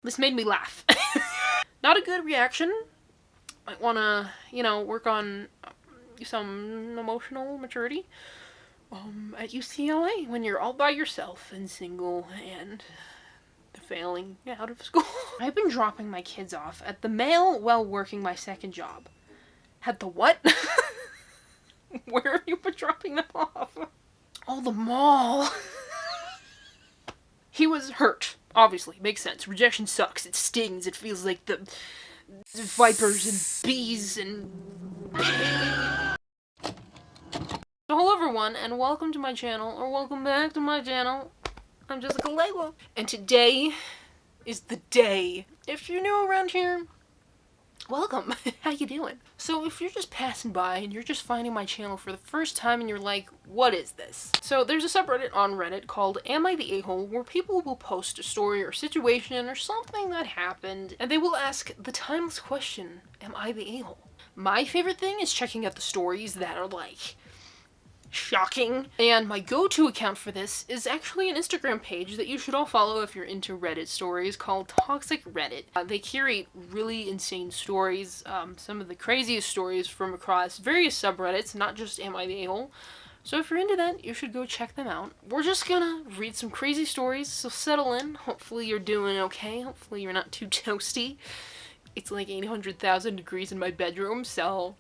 This made me laugh. Not a good reaction. Might wanna, work on some emotional maturity. At UCLA, when you're all by yourself and single and failing out of school. I've been dropping my kids off at the mail while working my second job. At the what? Where have you been dropping them off? Oh, the mall. He was hurt. Obviously, makes sense. Rejection sucks. It stings. It feels like the vipers and bees and... So hello everyone, and welcome to my channel, or welcome back to my channel. I'm Jessica Layla, and today is the day. If you're new around here, welcome. How you doing? So if you're just passing by and you're just finding my channel for the first time and you're like, what is this? So there's a subreddit on Reddit called Am I the A-hole, where people will post a story or situation or something that happened, and they will ask the timeless question, am I the a-hole? My favorite thing is checking out the stories that are like shocking, and my go-to account for this is actually an Instagram page that you should all follow if you're into Reddit stories, called Toxic Reddit. They curate really insane stories, some of the craziest stories from across various subreddits, not just Am I the A-hole. So if you're into that, you should go check them out. We're just gonna read some crazy stories, so settle in. Hopefully you're doing okay. Hopefully you're not too toasty. It's like 800,000 degrees in my bedroom, so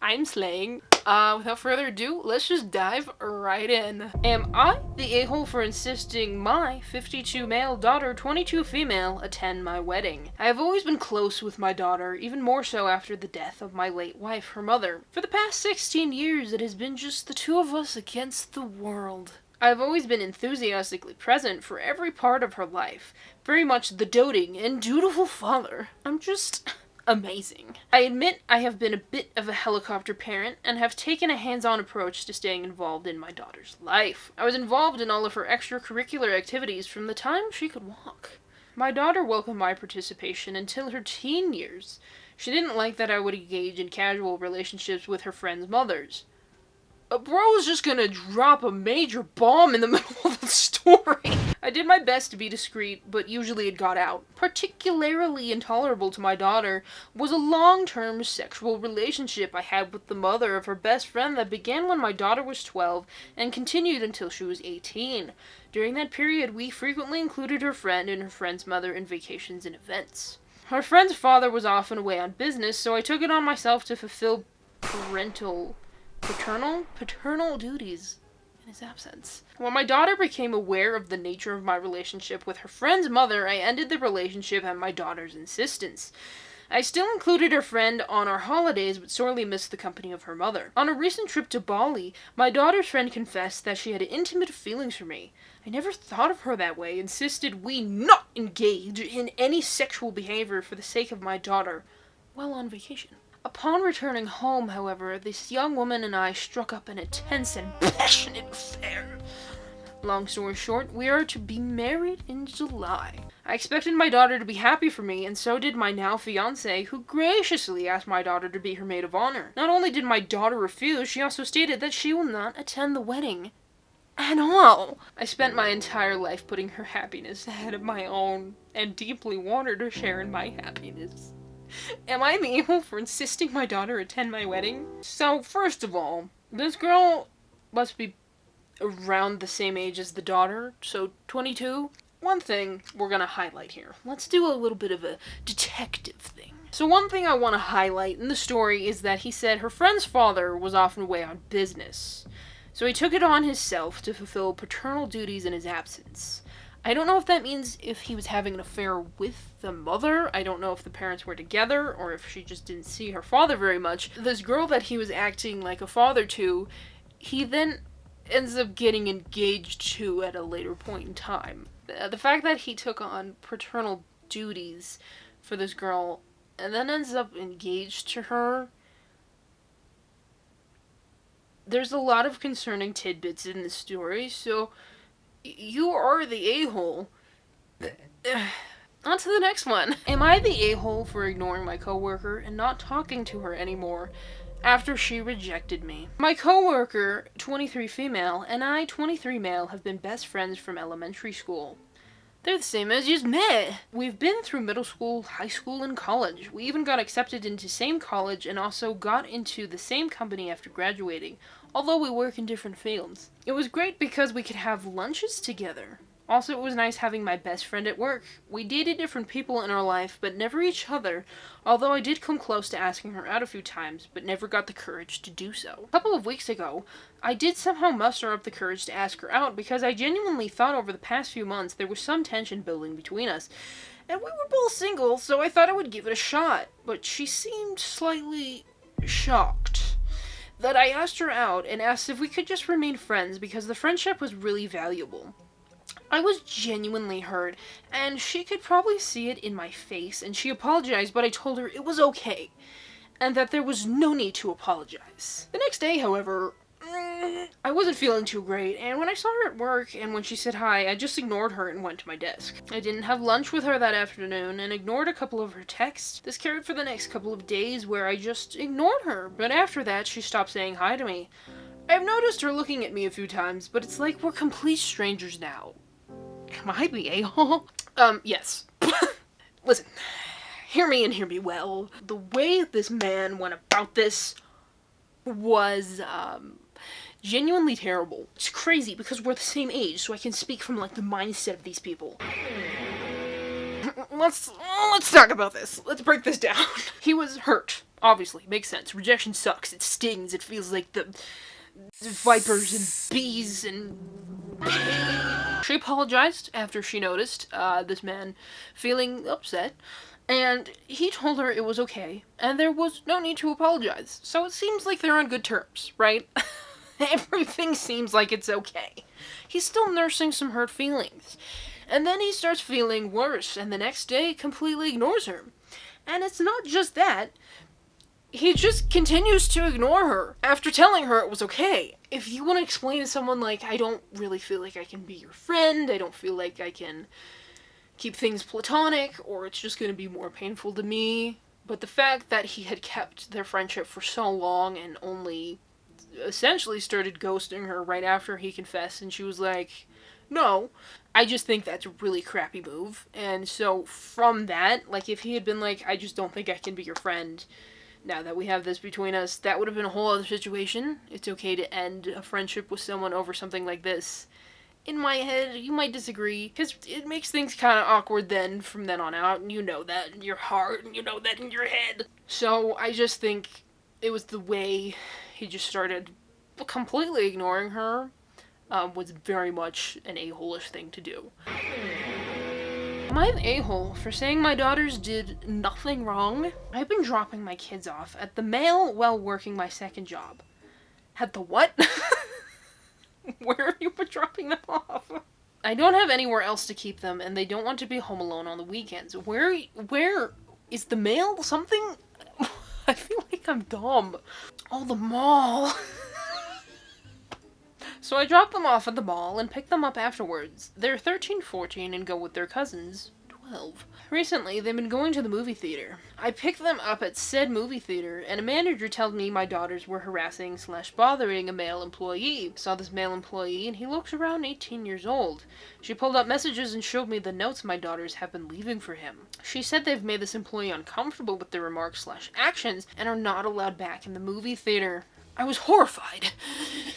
I'm slaying. Without further ado, let's just dive right in. Am I the a-hole for insisting my 52 male daughter, 22 female, attend my wedding? I have always been close with my daughter, even more so after the death of my late wife, her mother. For the past 16 years, it has been just the two of us against the world. I have always been enthusiastically present for every part of her life, very much the doting and dutiful father. I'm just amazing. I admit I have been a bit of a helicopter parent and have taken a hands-on approach to staying involved in my daughter's life. I was involved in all of her extracurricular activities from the time she could walk. My daughter welcomed my participation until her teen years. She didn't like that I would engage in casual relationships with her friends' mothers. A bro is just gonna drop a major bomb in the middle of the story. I did my best to be discreet, but usually it got out. Particularly intolerable to my daughter was a long-term sexual relationship I had with the mother of her best friend that began when my daughter was 12 and continued until she was 18. During that period, we frequently included her friend and her friend's mother in vacations and events. Her friend's father was often away on business, so I took it on myself to fulfill paternal duties in his absence. When my daughter became aware of the nature of my relationship with her friend's mother, I ended the relationship at my daughter's insistence. I still included her friend on our holidays, but sorely missed the company of her mother. On a recent trip to Bali, my daughter's friend confessed that she had intimate feelings for me. I never thought of her that way, insisted we not engage in any sexual behavior for the sake of my daughter while on vacation. Upon returning home, however, this young woman and I struck up an intense and passionate affair. Long story short, we are to be married in July. I expected my daughter to be happy for me, and so did my now fiance, who graciously asked my daughter to be her maid of honor. Not only did my daughter refuse, she also stated that she will not attend the wedding at all. I spent my entire life putting her happiness ahead of my own, and deeply wanted her share in my happiness. Am I the a-hole for insisting my daughter attend my wedding? So, first of all, this girl must be around the same age as the daughter, so 22. One thing we're gonna highlight here. Let's do a little bit of a detective thing. So one thing I want to highlight in the story is that he said her friend's father was often away on business, so he took it on himself to fulfill paternal duties in his absence. I don't know if that means if he was having an affair with the mother. I don't know if the parents were together, or if she just didn't see her father very much. This girl that he was acting like a father to, he then ends up getting engaged to at a later point in time. The fact that he took on paternal duties for this girl, and then ends up engaged to her, there's a lot of concerning tidbits in the story, so you are the a-hole. On to the next one. Am I the a-hole for ignoring my coworker and not talking to her anymore after she rejected me? My coworker, 23 female, and I, 23 male, have been best friends from elementary school. They're the same as just me. We've been through middle school, high school, and college. We even got accepted into same college and also got into the same company after graduating, although we work in different fields. It was great because we could have lunches together. Also, it was nice having my best friend at work. We dated different people in our life, but never each other, although I did come close to asking her out a few times, but never got the courage to do so. A couple of weeks ago, I did somehow muster up the courage to ask her out because I genuinely thought over the past few months there was some tension building between us, and we were both single, so I thought I would give it a shot, but she seemed slightly shocked that I asked her out and asked if we could just remain friends because the friendship was really valuable. I was genuinely hurt, and she could probably see it in my face, and she apologized, but I told her it was okay, and that there was no need to apologize. The next day, however, I wasn't feeling too great, and when I saw her at work, and when she said hi, I just ignored her and went to my desk. I didn't have lunch with her that afternoon, and ignored a couple of her texts. This carried for the next couple of days, where I just ignored her, but after that, she stopped saying hi to me. I've noticed her looking at me a few times, but it's like we're complete strangers now. Am I the a-hole? Yes. Listen, hear me and hear me well. The way this man went about this was, genuinely terrible. It's crazy because we're the same age, so I can speak from, like, the mindset of these people. Let's talk about this. Let's break this down. He was hurt. Obviously. Makes sense. Rejection sucks. It stings. It feels like the vipers and bees and... She apologized after she noticed this man feeling upset, and he told her it was okay, and there was no need to apologize. So it seems like they're on good terms, right? Everything seems like it's okay. He's still nursing some hurt feelings. And then he starts feeling worse, and the next day completely ignores her. And it's not just that. He just continues to ignore her after telling her it was okay. If you want to explain to someone, like, I don't really feel like I can be your friend, I don't feel like I can keep things platonic, or it's just going to be more painful to me. But the fact that he had kept their friendship for so long and only essentially started ghosting her right after he confessed, and she was like, no, I just think that's a really crappy move. And so from that, like, if he had been like, I just don't think I can be your friend now that we have this between us, that would have been a whole other situation. It's okay to end a friendship with someone over something like this. In my head, you might disagree, because it makes things kind of awkward then, from then on out, and you know that in your heart, and you know that in your head. So I just think it was the way he just started completely ignoring her, was very much an a-hole-ish thing to do. Am I an a-hole for saying my daughters did nothing wrong? I've been dropping my kids off at the mail while working my second job. At the what? Where have you been dropping them off? I don't have anywhere else to keep them, and they don't want to be home alone on the weekends. Where is the mail? Something? I feel like I'm dumb. Oh, the mall. So I drop them off at the mall and pick them up afterwards. They're 13, 14 and go with their cousins, 12. Recently, they've been going to the movie theater. I picked them up at said movie theater, and a manager tells me my daughters were harassing/bothering a male employee. Saw this male employee, and he looks around 18 years old. She pulled up messages and showed me the notes my daughters have been leaving for him. She said they've made this employee uncomfortable with their remarks/actions and are not allowed back in the movie theater. I was horrified.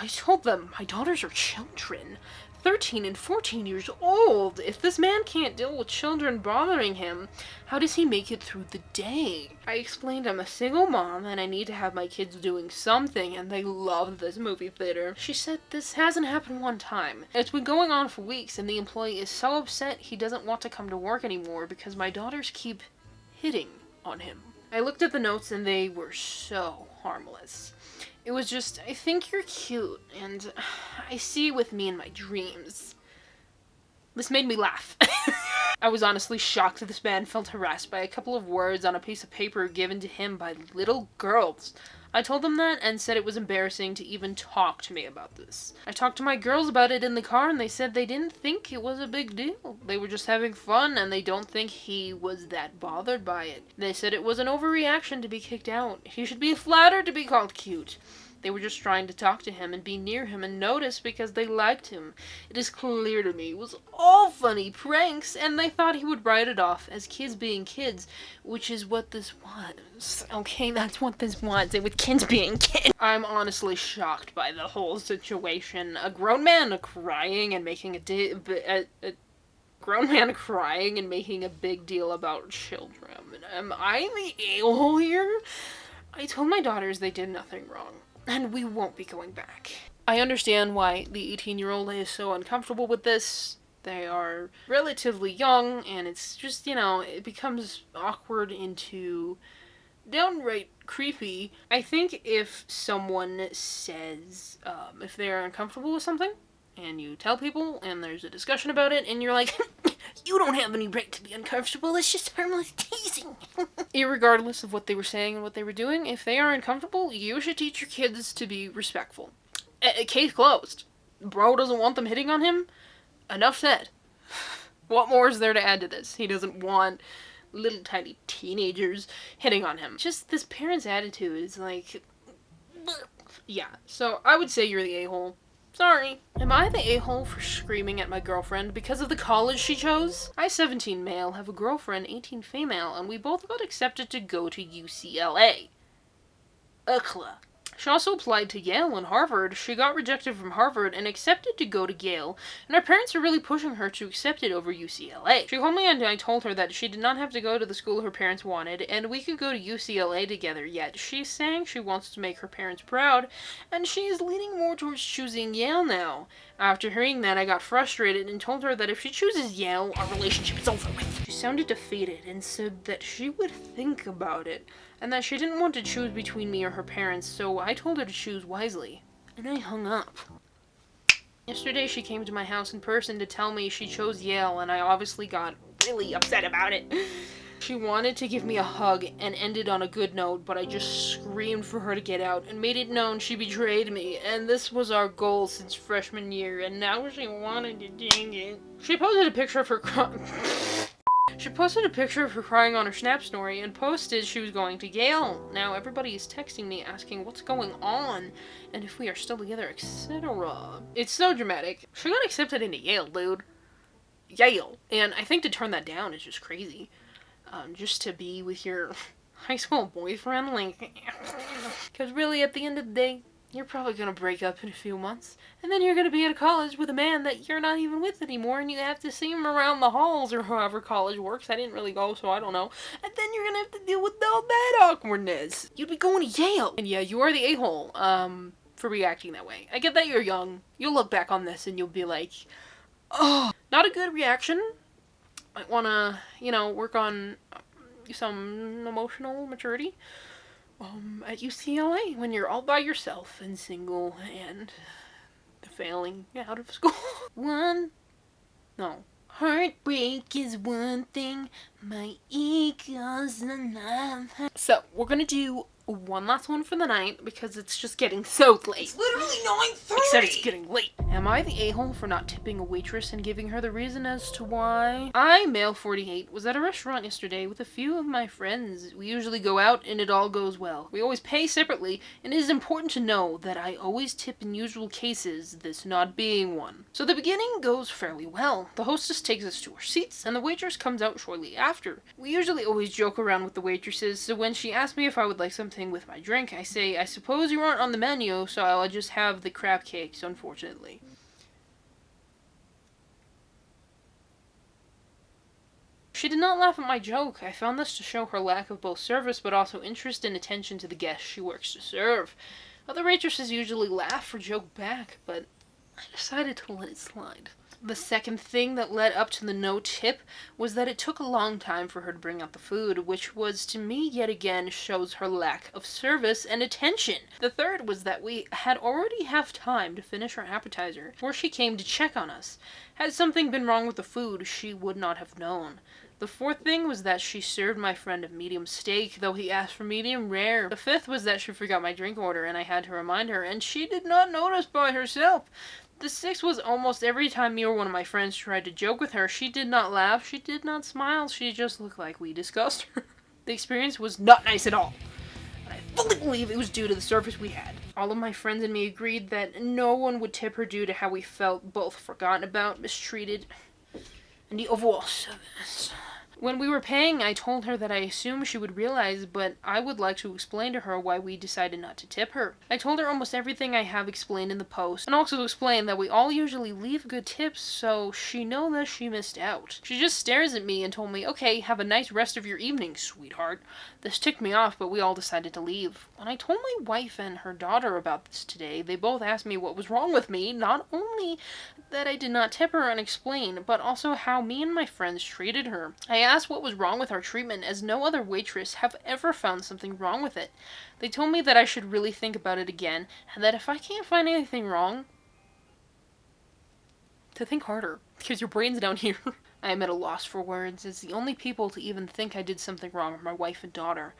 I told them my daughters are children, 13 and 14 years old. If this man can't deal with children bothering him, how does he make it through the day? I explained I'm a single mom and I need to have my kids doing something, and they love this movie theater. She said this hasn't happened one time. It's been going on for weeks, and the employee is so upset he doesn't want to come to work anymore because my daughters keep hitting on him. I looked at the notes and they were so harmless. It was just, I think you're cute, and I see you with me in my dreams. This made me laugh. I was honestly shocked that this man felt harassed by a couple of words on a piece of paper given to him by little girls. I told them that and said it was embarrassing to even talk to me about this. I talked to my girls about it in the car, and they said they didn't think it was a big deal. They were just having fun, and they don't think he was that bothered by it. They said it was an overreaction to be kicked out. He should be flattered to be called cute. They were just trying to talk to him and be near him and notice because they liked him. It is clear to me it was all funny pranks, and they thought he would write it off as kids being kids, which is what this was. Okay, that's what this was. It was kids being kids. I'm honestly shocked by the whole situation. A grown man crying and making a grown man crying and making a big deal about children. Am I the a-hole here? I told my daughters they did nothing wrong, and we won't be going back. I understand why the 18-year-old is so uncomfortable with this. They are relatively young, and it's just, you know, it becomes awkward into downright creepy. I think if someone says, if they're uncomfortable with something, and you tell people, and there's a discussion about it, and you're like, you don't have any right to be uncomfortable, it's just harmless teasing. Irregardless of what they were saying and what they were doing, if they are uncomfortable, you should teach your kids to be respectful. Case closed. Bro doesn't want them hitting on him? Enough said. What more is there to add to this? He doesn't want little tiny teenagers hitting on him. Just this parent's attitude is like, yeah, so I would say you're the a-hole. Sorry. Am I the a-hole for screaming at my girlfriend because of the college she chose? I, 17 male, have a girlfriend, 18 female, and we both got accepted to go to UCLA. 𝘚𝘜𝘗𝘓. She also applied to Yale and Harvard. She got rejected from Harvard and accepted to go to Yale, and her parents are really pushing her to accept it over UCLA. She called me and I told her that she did not have to go to the school her parents wanted, and we could go to UCLA together, yet she's saying she wants to make her parents proud, and she is leaning more towards choosing Yale now. After hearing that, I got frustrated and told her that if she chooses Yale, our relationship is over with. She sounded defeated and said that she would think about it, and that she didn't want to choose between me or her parents, so I told her to choose wisely. And I hung up. Yesterday she came to my house in person to tell me she chose Yale, and I obviously got really upset about it. She wanted to give me a hug and ended on a good note, but I just screamed for her to get out and made it known she betrayed me, and this was our goal since freshman year, and now she wanted to change it. She posted a picture of her crying on her Snap story and posted she was going to Yale. Now everybody is texting me asking what's going on and if we are still together, etc. It's so dramatic. She got accepted into Yale, dude. Yale. And I think to turn that down is just crazy. Just to be with your high school boyfriend, like, because really at the end of the day, you're probably going to break up in a few months, and then you're going to be at a college with a man that you're not even with anymore, and you have to see him around the halls, or however college works. I didn't really go, so I don't know. And then you're going to have to deal with all that awkwardness. You'd be going to Yale. And yeah, you are the a-hole, for reacting that way. I get that you're young. You'll look back on this, and you'll be like, oh, not a good reaction. Might want to, you know, work on some emotional maturity. At UCLA, when you're all by yourself and single and failing out of school. Heartbreak is one thing, my ego's another. So, we're gonna do one last one for the night because it's just getting so late. It's literally 9:30! Except it's getting late. Am I the a-hole for not tipping a waitress and giving her the reason as to why? I, male 48, was at a restaurant yesterday with a few of my friends. We usually go out and it all goes well. We always pay separately, and it is important to know that I always tip in usual cases, this not being one. So the beginning goes fairly well. The hostess takes us to our seats, and the waitress comes out shortly after. We usually always joke around with the waitresses, so when she asked me if I would like something with my drink, I say, I suppose you aren't on the menu, so I'll just have the crab cakes, unfortunately. She did not laugh at my joke. I found this to show her lack of both service but also interest and attention to the guests she works to serve. Other waitresses usually laugh or joke back, but I decided to let it slide. The second thing that led up to the no tip was that it took a long time for her to bring out the food, which was, to me, yet again, shows her lack of service and attention. The third was that we had already have time to finish our appetizer before she came to check on us. Had something been wrong with the food, she would not have known. The fourth thing was that she served my friend a medium steak, though he asked for medium rare. The fifth was that she forgot my drink order, and I had to remind her, and she did not notice by herself. The sixth was almost every time me or one of my friends tried to joke with her, she did not laugh, she did not smile, she just looked like we discussed her. The experience was not nice at all. I fully believe it was due to the service we had. All of my friends and me agreed that no one would tip her due to how we felt both forgotten about, mistreated, and the overall service. When we were paying, I told her that I assumed she would realize, but I would like to explain to her why we decided not to tip her. I told her almost everything I have explained in the post, and also explained that we all usually leave good tips, so she knows that she missed out. She just stares at me and told me, "Okay, have a nice rest of your evening, sweetheart." This ticked me off, but we all decided to leave. When I told my wife and her daughter about this today, they both asked me what was wrong with me, not only that I did not tip her and explain, but also how me and my friends treated her. I asked what was wrong with our treatment, as no other waitress have ever found something wrong with it. They told me that I should really think about it again, and that if I can't find anything wrong, to think harder, because your brain's down here. I am at a loss for words, as the only people to even think I did something wrong are my wife and daughter.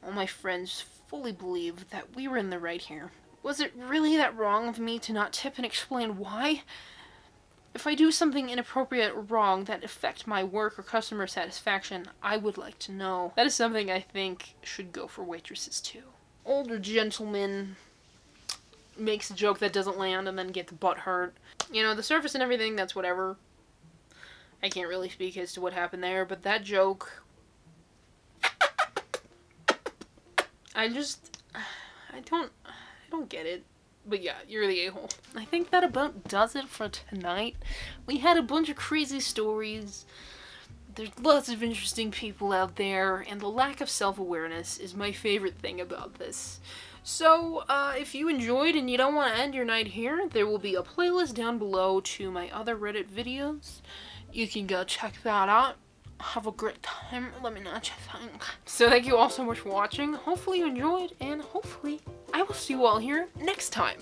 All my friends fully believe that we were in the right here. Was it really that wrong of me to not tip and explain why? If I do something inappropriate or wrong that affect my work or customer satisfaction, I would like to know. That is something I think should go for waitresses too. Older gentleman makes a joke that doesn't land and then gets butt hurt. You know, the surface and everything, that's whatever. I can't really speak as to what happened there, but that joke, I don't get it. But yeah, you're the a-hole. I think that about does it for tonight. We had a bunch of crazy stories. There's lots of interesting people out there, and the lack of self-awareness is my favorite thing about this. So, if you enjoyed and you don't want to end your night here, there will be a playlist down below to my other Reddit videos. You can go check that out. Have a great time. Let me know what you think. So thank you all so much for watching. Hopefully you enjoyed, and hopefully I will see you all here next time.